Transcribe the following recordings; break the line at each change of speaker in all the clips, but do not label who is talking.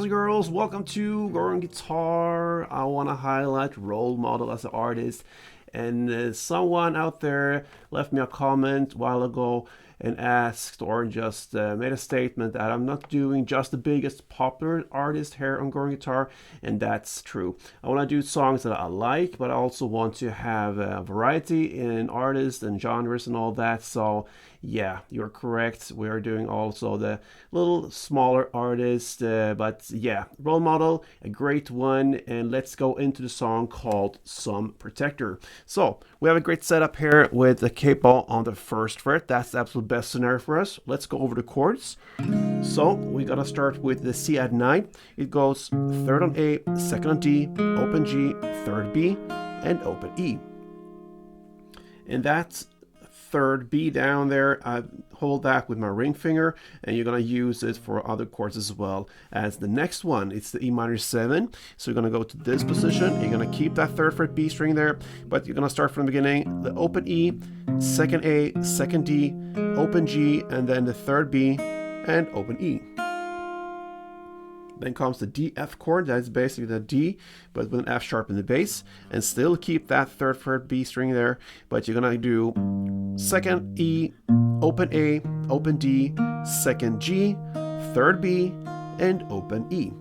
boys and girls, welcome to Growing Guitar. I want to highlight role model as an artist, and someone out there left me a comment a while ago and asked or just made a statement that I'm not doing just the biggest popular artist here on Growing Guitar, and that's true. I want to do songs that I like, but I also want to have a variety in artists and genres and all that. So yeah, you're correct. We are doing also the little smaller artists, but yeah, role model, a great one. And let's go into the song called Some Protector. So we have a great setup here with the capo on the first fret. That's the absolute best scenario for us. Let's go over the chords. So we gotta start with the C add 9. It goes third on A, second on D, open G, third B, and open E. And that's third B down there. I hold that with my ring finger, and you're gonna use it for other chords as well as the next one. It's the E minor 7. So you're gonna go to this position. You're gonna keep that third fret B string there, but you're gonna start from the beginning. The open E, second A, second D, open G, and then the third B and open E. Then comes the D F chord. That's basically the D, but with an F sharp in the bass, and still keep that third fret B string there. But you're gonna do second E, open A, open D, second G, third B, and open E.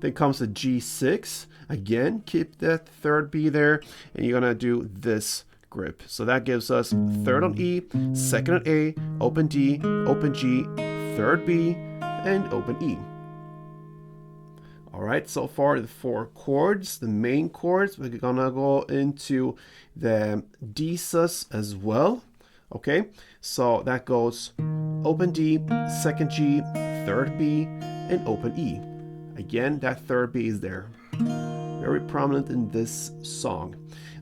Then comes the G6. Again, keep that third B there, and you're gonna do this grip. So that gives us third on E, second on A, open D, open G, third B, and open E. All right, so far the 4 chords, the main chords. We're gonna go into the D sus as well. Okay, so that goes open D, second G, third B, and open E. Again, that third B is there, very prominent in this song.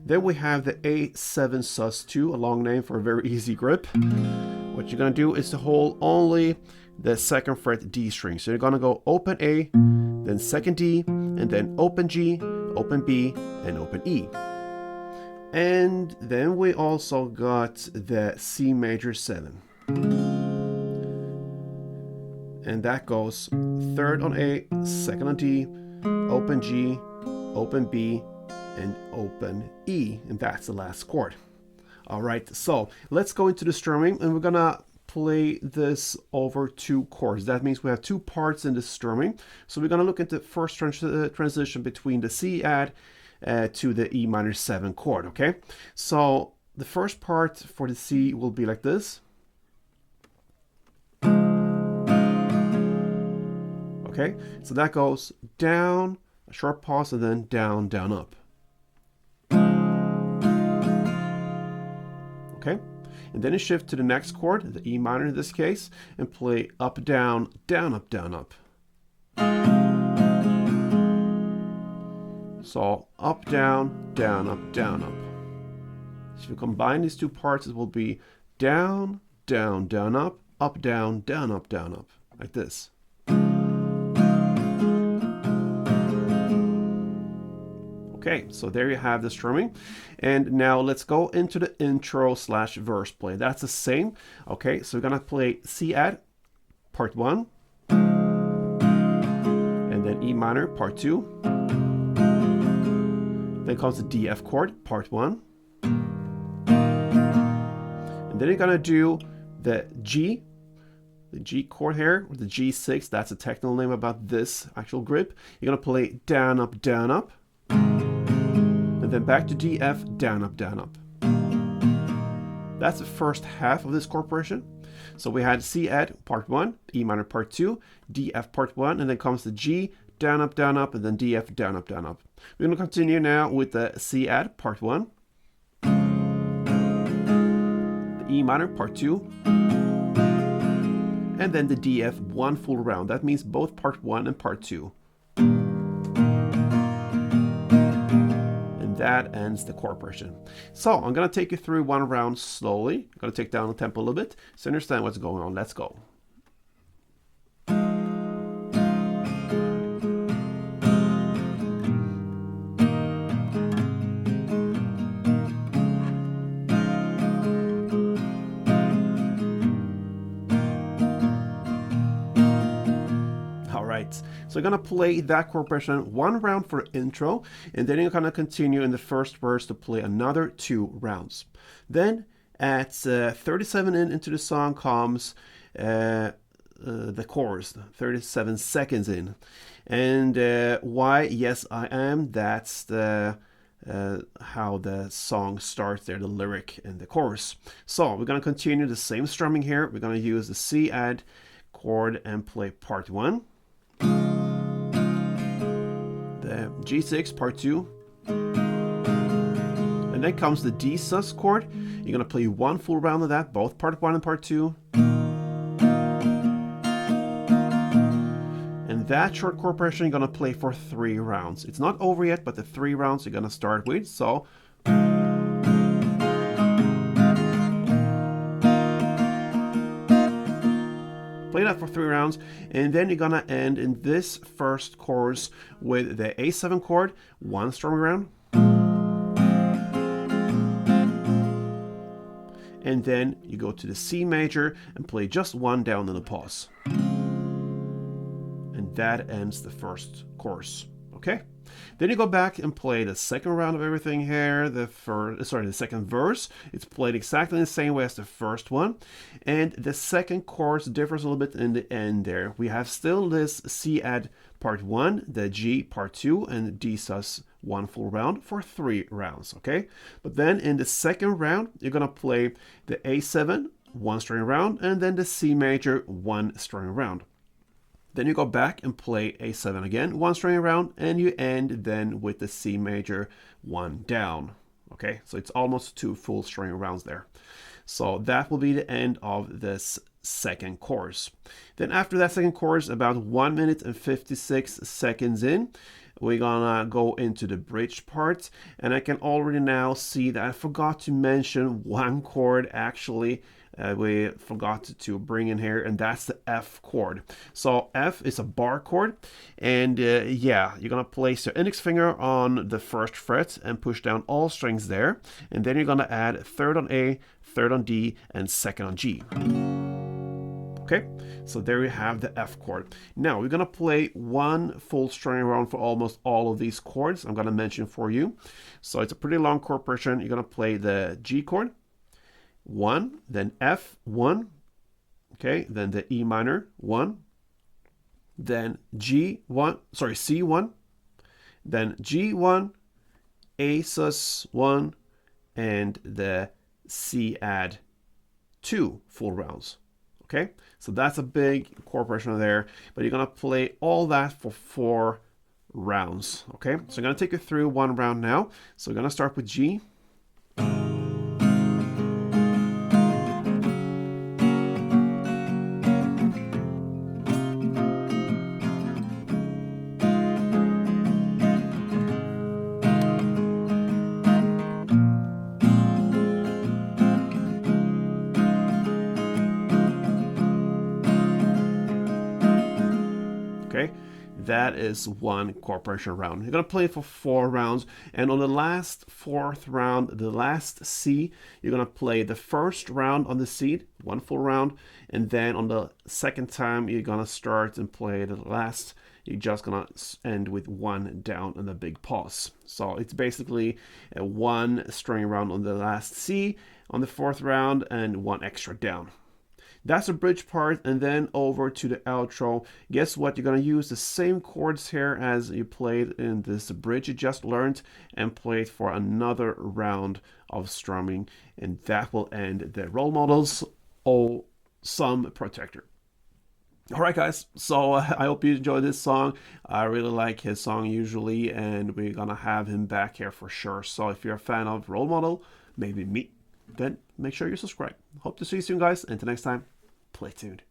Then we have the A7 sus 2, a long name for a very easy grip. What you're gonna do is to hold only the second fret D string. So you're gonna go open A, then second D, and then open G, open B, and open E. And then we also got the C major 7. And that goes third on A, second on D, open G, open B, and open E. And that's the last chord. All right, so let's go into the strumming, and we're gonna play this over 2 chords. That means we have 2 parts in the strumming. So we're going to look at the first transition between the C add to the E minor 7 chord. Okay, so the first part for the C will be like this. Okay, so that goes down, a short pause, and then down, down, up. Okay. And then you shift to the next chord, the E minor in this case, and play up, down, down, up, down, up. So up, down, down, up, down, up. So if you combine these 2 parts, it will be down, down, down, up, down, down, up, down, up, like this. Okay, so there you have the strumming. And now let's go into the intro / verse play. That's the same. Okay, so we're gonna play C add, part 1, and then E minor, part 2. Then comes the D F chord, part 1. And then you're gonna do the G chord here, or the G6, that's a technical name about this actual grip. You're gonna play down, up, down, up. And then back to D, F, down, up, down, up. That's the first half of this chord progression. So we had C add part 1, E minor part 2, D, F part 1, and then comes the G, down, up, and then D, F, down, up, down, up. We're going to continue now with the C add part 1, the E minor part 2, and then the D, F 1 full round. That means both part 1 and part 2. That ends the chord progression. So I'm going to take you through 1 round slowly. I'm going to take down the tempo a little bit so you understand what's going on. Let's go. All right. So I'm gonna play that chord progression 1 round for intro, and then you're gonna continue in the first verse to play another 2 rounds. Then at 37 into the song comes the chorus, 37 seconds in. And why? Yes, I am. That's the how the song starts there, the lyric and the chorus. So we're gonna continue the same strumming here. We're gonna use the C add chord and play part 1, the G6 part 2, and then comes the D sus chord. You're gonna play 1 full round of that, both part 1 and part 2. And that short chord progression you're gonna play for 3 rounds. It's not over yet, but the 3 rounds you're gonna start with. So play that for 3 rounds, and then you're gonna end in this first chorus with the A7 chord, 1 strumming round, and then you go to the C major and play just 1 down in a pause. And that ends the first chorus. Okay? Then you go back and play the second round of everything here, the second verse. It's played exactly the same way as the first one. And the second chorus differs a little bit in the end there. We have still this C add part 1, the G part 2, and D sus 1 full round for 3 rounds, okay? But then in the second round, you're gonna play the A7, 1 string round, and then the C major, 1 string round. Then you go back and play A7 again, 1 string round, and you end then with the C major, 1 down. Okay, so it's almost 2 full string rounds there. So that will be the end of this second chorus. Then after that second chorus, about 1 minute and 56 seconds in, we're gonna go into the bridge part, and I can already now see that I forgot to mention 1 chord actually. We forgot to bring in here, and that's the F chord. So F is a bar chord, and yeah, you're gonna place your index finger on the first fret and push down all strings there, and then you're gonna add 3rd on A, 3rd on D, and 2nd on G. Okay, so there you have the F chord. Now we're gonna play 1 full string round for almost all of these chords I'm gonna mention for you. So it's a pretty long chord progression. You're gonna play the G chord, 1, then F, 1, okay, then the E minor, 1, then C1, then G1, A sus 1, and the C add 2 full rounds. Okay, so that's a big chord progression there, but you're gonna play all that for 4 rounds. Okay, so I'm gonna take you through 1 round now. So we're gonna start with G. Okay, that is 1 chord progression round. You're gonna play it for 4 rounds, and on the last 4th round, the last C, you're gonna play the first round on the C, 1 full round, and then on the second time, you're gonna start and play the last. You're just gonna end with 1 down and a big pause. So it's basically a 1 string round on the last C on the 4th round and 1 extra down. That's the bridge part, and then over to the outro. Guess what? You're going to use the same chords here as you played in this bridge you just learned, and play it for another round of strumming, and that will end the Role Models Awesome Protector. Alright guys, so I hope you enjoyed this song. I really like his song usually, and we're gonna have him back here for sure. So if you're a fan of Role Model, maybe me, then make sure you subscribe. Hope to see you soon guys, and until next time, play tuned.